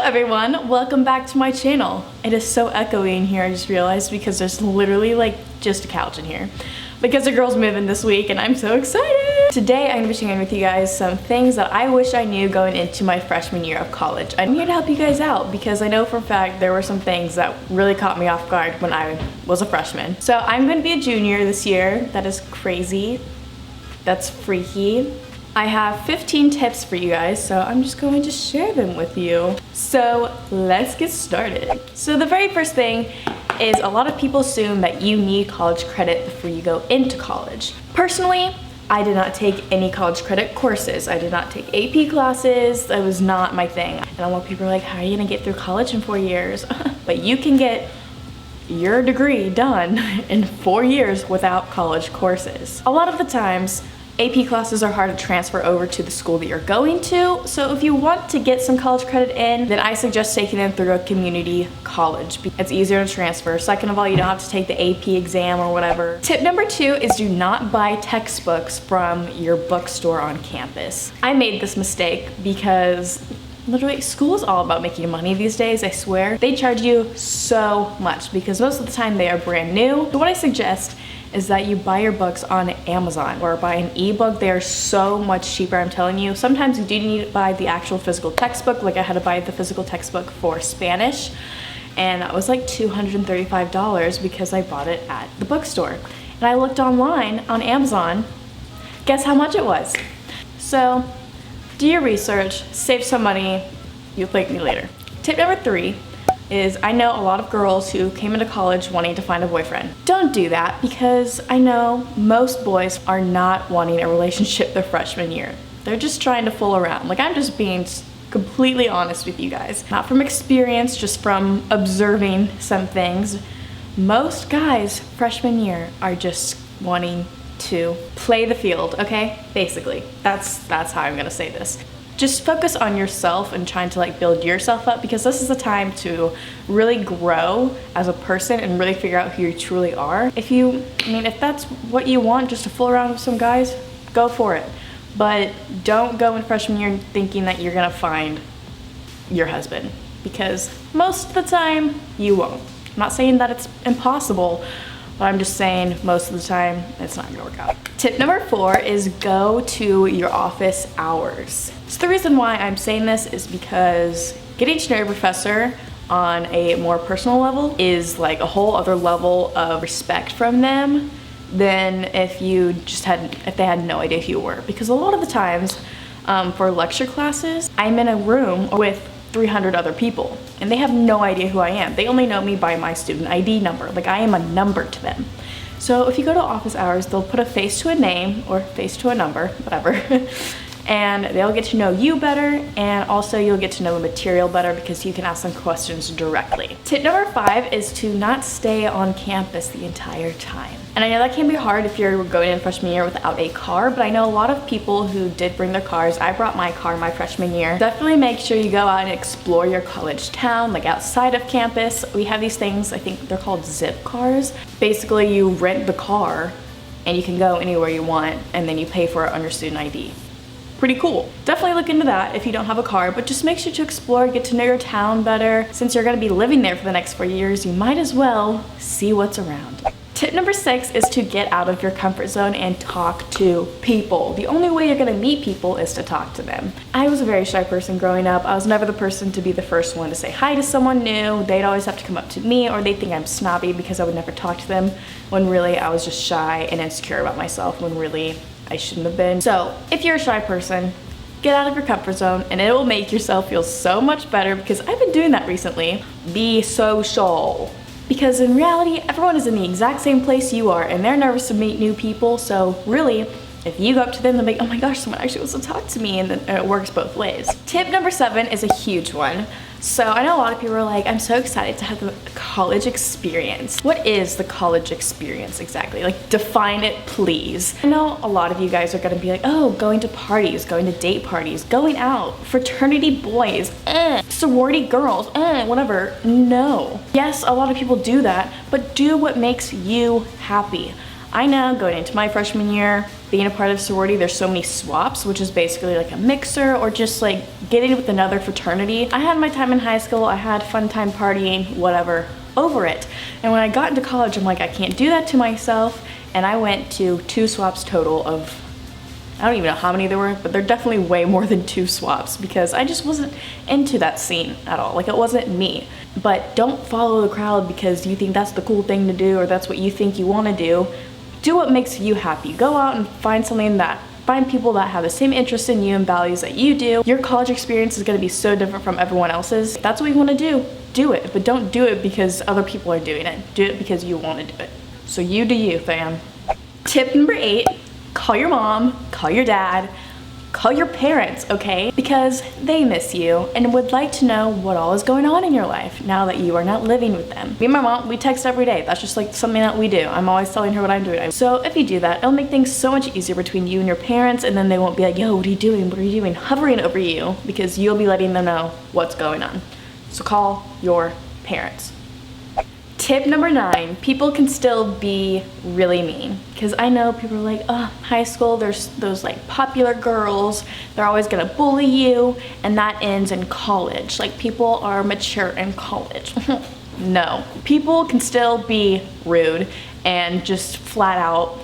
everyone, welcome back to my channel. It is so echoey in here, I just realized, because there's literally like just a couch in here. Because the girl's moving this week and I'm so excited! Today I'm going to be sharing with you guys some things that I wish I knew going into my freshman year of college. I'm here to help you guys out because I know for a fact there were some things that really caught me off guard when I was a freshman. So I'm going to be a junior this year. That is crazy. That's freaky. I have 15 tips for you guys, so I'm just going to share them with you. So let's get started. So the very first thing is a lot of people assume that you need college credit before you go into college. Personally, I did not take any college credit courses. I did not take AP classes. That was not my thing. And a lot of people are like, how are you gonna get through college in 4 years? But you can get your degree done in 4 years without college courses. A lot of the times, AP classes are hard to transfer over to the school that you're going to, so if you want to get some college credit in, then I suggest taking them through a community college. It's easier to transfer. Second of all, you don't have to take the AP exam or whatever. Tip number 2 is do not buy textbooks from your bookstore on campus. I made this mistake because literally, school is all about making money these days, I swear. They charge you so much because most of the time they are brand new. So what I suggest is that you buy your books on Amazon or buy an ebook. They are so much cheaper, I'm telling you. Sometimes you do need to buy the actual physical textbook, like I had to buy the physical textbook for Spanish, and that was like $235 because I bought it at the bookstore. And I looked online on Amazon, guess how much it was? So, do your research, save some money, you'll thank me later. Tip number 3 is I know a lot of girls who came into college wanting to find a boyfriend. Don't do that because I know most boys are not wanting a relationship their freshman year. They're just trying to fool around. Like, I'm just being completely honest with you guys. Not from experience, just from observing some things. Most guys freshman year are just wanting to play the field, okay? Basically, that's how I'm gonna say this. Just focus on yourself and trying to like build yourself up because this is the time to really grow as a person and really figure out who you truly are. If that's what you want, just to fool around with some guys, go for it. But don't go in freshman year thinking that you're gonna find your husband because most of the time you won't. I'm not saying that it's impossible, but I'm just saying most of the time it's not gonna work out. Tip number 4 is go to your office hours. So the reason why I'm saying this is because getting to know your professor on a more personal level is like a whole other level of respect from them than if they had no idea who you were. Because a lot of the times for lecture classes, I'm in a room with 300 other people and they have no idea who I am. They only know me by my student ID number. Like, I am a number to them. So if you go to office hours, they'll put a face to a name or face to a number, whatever, and they'll get to know you better, and also you'll get to know the material better because you can ask them questions directly. Tip number 5 is to not stay on campus the entire time. And I know that can be hard if you're going in freshman year without a car, but I know a lot of people who did bring their cars. I brought my car my freshman year. Definitely make sure you go out and explore your college town, like outside of campus. We have these things, I think they're called zip cars. Basically, you rent the car and you can go anywhere you want, and then you pay for it on your student ID. Pretty cool. Definitely look into that if you don't have a car, but just make sure to explore, get to know your town better. Since you're gonna be living there for the next 4 years, you might as well see what's around. Tip number 6 is to get out of your comfort zone and talk to people. The only way you're gonna meet people is to talk to them. I was a very shy person growing up. I was never the person to be the first one to say hi to someone new. They'd always have to come up to me, or they'd think I'm snobby because I would never talk to them, when really I was just shy and insecure about myself, when really I shouldn't have been. So if you're a shy person, get out of your comfort zone and it will make yourself feel so much better, because I've been doing that recently. Be social. Because in reality, everyone is in the exact same place you are and they're nervous to meet new people. So really, if you go up to them, they'll be like, oh my gosh, someone actually wants to talk to me, and then it works both ways. Tip number 7 is a huge one. So I know a lot of people are like, I'm so excited to have the college experience. What is the college experience exactly? Like, define it, please. I know a lot of you guys are gonna be like, oh, going to parties, going to date parties, going out, fraternity boys, sorority girls, whatever. No. Yes, a lot of people do that, but do what makes you happy. I know going into my freshman year, being a part of sorority, there's so many swaps, which is basically like a mixer or just like getting with another fraternity. I had my time in high school, I had fun time partying, whatever, over it. And when I got into college, I'm like, I can't do that to myself. And I went to 2 swaps total of, I don't even know how many there were, but they're definitely way more than 2 swaps because I just wasn't into that scene at all. Like, it wasn't me. But don't follow the crowd because you think that's the cool thing to do or that's what you think you want to do. Do what makes you happy. Go out and find people that have the same interests in you and values that you do. Your college experience is going to be so different from everyone else's. If that's what you want to do it. But don't do it because other people are doing it. Do it because you want to do it. So you do you, fam. Tip number 8, call your mom, call your dad, call your parents, okay? Because they miss you and would like to know what all is going on in your life now that you are not living with them. Me and my mom, we text every day. That's just like something that we do. I'm always telling her what I'm doing. So if you do that, it'll make things so much easier between you and your parents, and then they won't be like, yo, what are you doing? What are you doing? Hovering over you, because you'll be letting them know what's going on. So call your parents. Tip number 9, people can still be really mean. Because I know people are like, oh, high school, there's those like popular girls, they're always gonna bully you, and that ends in college. Like, people are mature in college. No, people can still be rude and just flat out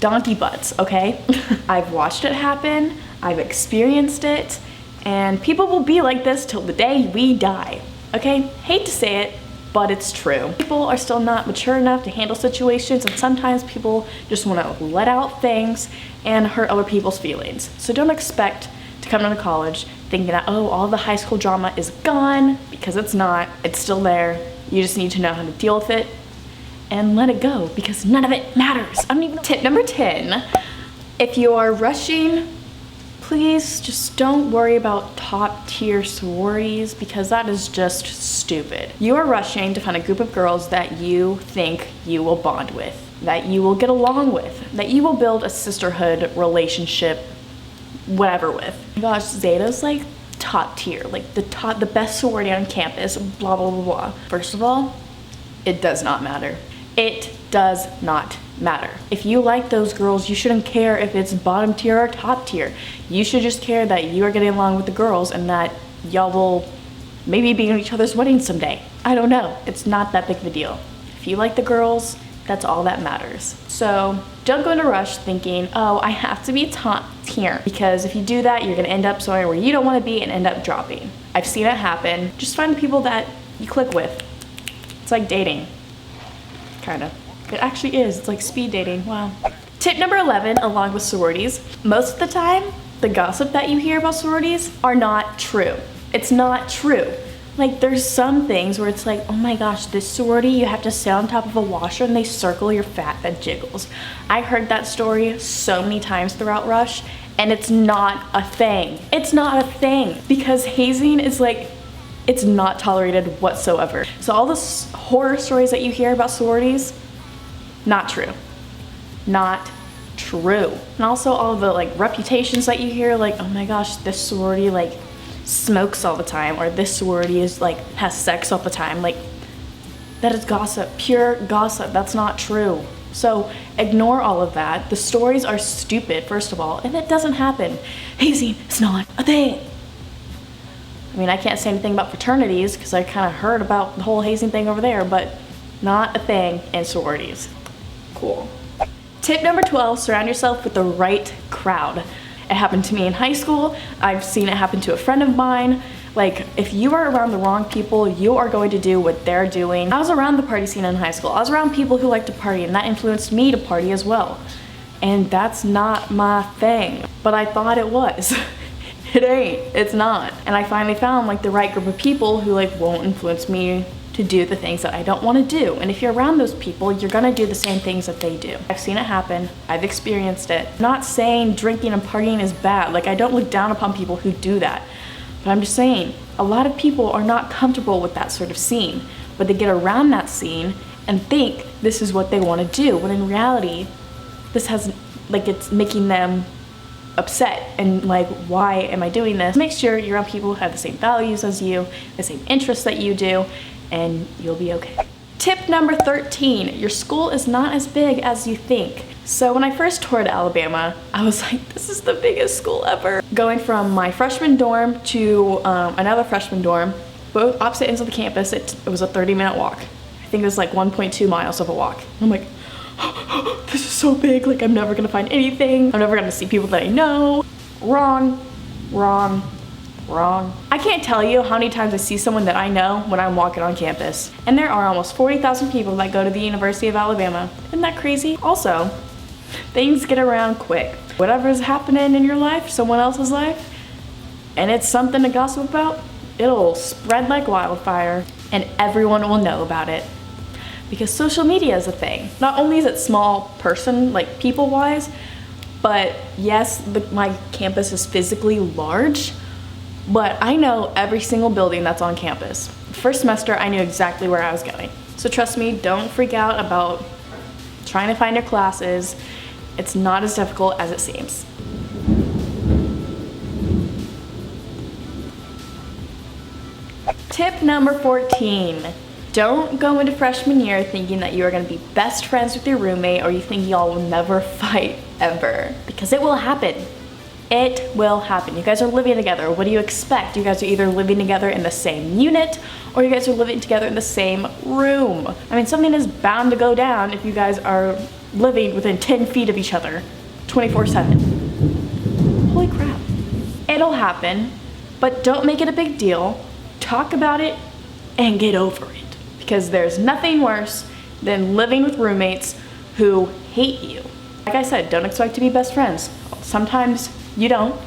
donkey butts, okay? I've watched it happen, I've experienced it, and people will be like this till the day we die, okay? Hate to say it, but it's true. People are still not mature enough to handle situations, and sometimes people just want to let out things and hurt other people's feelings. So don't expect to come into college thinking that, oh, all the high school drama is gone, because it's not. It's still there. You just need to know how to deal with it and let it go, because none of it matters. I don't even know. Tip number 10, if you are rushing, please just don't worry about top tier sororities, because that is just stupid. You are rushing to find a group of girls that you think you will bond with, that you will get along with, that you will build a sisterhood relationship, whatever with. Oh my gosh, Zeta's like top tier, like the best sorority on campus, blah, blah, blah, blah. First of all, it does not matter. It does not matter. If you like those girls, you shouldn't care if it's bottom tier or top tier. You should just care that you are getting along with the girls and that y'all will maybe be in each other's weddings someday. I don't know. It's not that big of a deal. If you like the girls, that's all that matters. So don't go in a rush thinking, oh, I have to be top tier, because if you do that, you're gonna end up somewhere where you don't want to be and end up dropping. I've seen it happen. Just find the people that you click with. It's like dating, kind of. It actually is. It's like speed dating. Wow. Tip number 11, along with sororities, most of the time, the gossip that you hear about sororities are not true. It's not true. Like, there's some things where it's like, oh my gosh, this sorority, you have to sit on top of a washer and they circle your fat that jiggles. I heard that story so many times throughout Rush, and it's not a thing. It's not a thing, because hazing is like, it's not tolerated whatsoever. So all the horror stories that you hear about sororities, not true. Not true. And also all the like reputations that you hear, like, oh my gosh, this sorority like smokes all the time, or this sorority is like has sex all the time. Like, that is gossip, pure gossip. That's not true. So ignore all of that. The stories are stupid, first of all, and it doesn't happen. Hazing is not a thing. I mean, I can't say anything about fraternities because I kind of heard about the whole hazing thing over there, but not a thing in sororities. Cool. Tip number 12, surround yourself with the right crowd. It happened to me in high school. I've seen it happen to a friend of mine. Like, if you are around the wrong people, you are going to do what they're doing. I was around the party scene in high school. I was around people who like to party, and that influenced me to party as well. And that's not my thing. But I thought it was. It ain't. It's not. And I finally found like the right group of people who like won't influence me to do the things that I don't want to do. And if you're around those people, you're gonna do the same things that they do. I've seen it happen. I've experienced it. I'm not saying drinking and partying is bad. Like, I don't look down upon people who do that. But I'm just saying, a lot of people are not comfortable with that sort of scene, but they get around that scene and think this is what they want to do, when in reality, this has, like, it's making them upset and like, why am I doing this? Make sure you're around people who have the same values as you, the same interests that you do, and you'll be okay. Tip number 13, your school is not as big as you think. So when I first toured Alabama, I was like, this is the biggest school ever. Going from my freshman dorm to another freshman dorm, both opposite ends of the campus, it was a 30-minute walk. I think it was like 1.2 miles of a walk. I'm like, this is so big, like I'm never gonna find anything. I'm never gonna see people that I know. Wrong, wrong, wrong. I can't tell you how many times I see someone that I know when I'm walking on campus. And there are almost 40,000 people that go to the University of Alabama. Isn't that crazy? Also, things get around quick. Whatever's happening in your life, someone else's life, and it's something to gossip about, it'll spread like wildfire and everyone will know about it. Because social media is a thing. Not only is it small person, like people-wise, but yes, my campus is physically large, but I know every single building that's on campus. First semester, I knew exactly where I was going. So trust me, don't freak out about trying to find your classes. It's not as difficult as it seems. Tip number 14. Don't go into freshman year thinking that you are going to be best friends with your roommate or you think y'all will never fight ever. Because it will happen. It will happen. You guys are living together. What do you expect? You guys are either living together in the same unit or you guys are living together in the same room. I mean, something is bound to go down if you guys are living within 10 feet of each other 24/7. Holy crap. It'll happen, but don't make it a big deal. Talk about it and get over it. Because there's nothing worse than living with roommates who hate you. Like I said, don't expect to be best friends. Sometimes you don't.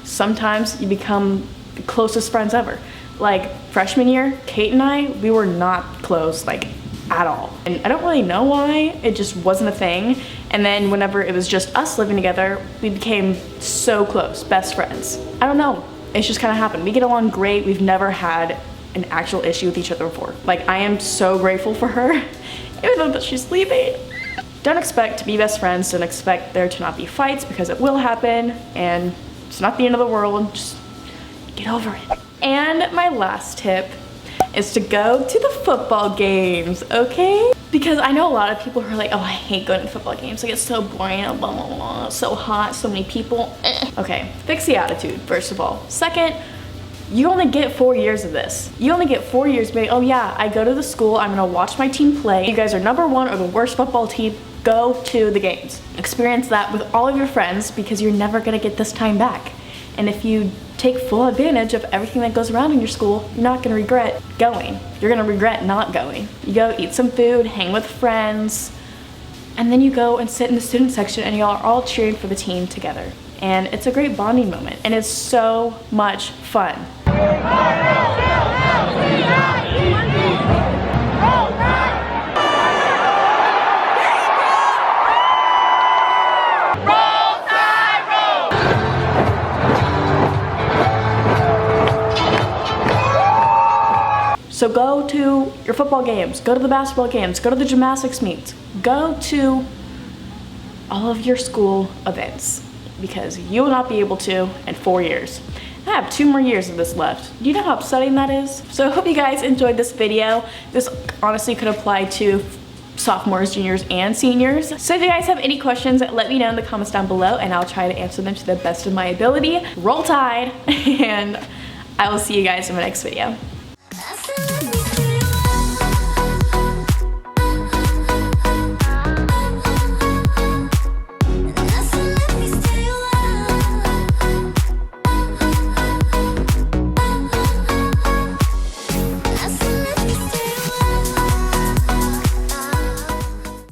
Sometimes you become the closest friends ever. Like freshman year, Kate and I, we were not close, like at all. And I don't really know why, it just wasn't a thing. And then whenever it was just us living together, we became so close, best friends. I don't know, it's just kind of happened. We get along great, we've never had an actual issue with each other before. Like, I am so grateful for her, even though that she's leaving. Don't expect to be best friends, don't expect there to not be fights because it will happen and it's not the end of the world, just get over it. And my last tip is to go to the football games, okay? Because I know a lot of people who are like, oh, I hate going to football games, like it's so boring, blah, blah, blah, so hot, so many people. Okay, fix the attitude, first of all. Second, you only get 4 years of this. You only get 4 years being, oh yeah, I go to the school, I'm gonna watch my team play. You guys are number one or the worst football team, go to the games. Experience that with all of your friends because you're never gonna get this time back. And if you take full advantage of everything that goes around in your school, you're not gonna regret going. You're gonna regret not going. You go eat some food, hang with friends, and then you go and sit in the student section and y'all are all cheering for the team together. And it's a great bonding moment and it's so much fun. So go to your football games, go to the basketball games, go to the gymnastics meets, go to all of your school events because you will not be able to in 4 years. I have 2 more years of this left. Do you know how upsetting that is? So I hope you guys enjoyed this video. This honestly could apply to sophomores, juniors, and seniors. So if you guys have any questions, let me know in the comments down below and I'll try to answer them to the best of my ability. Roll Tide, and I will see you guys in my next video.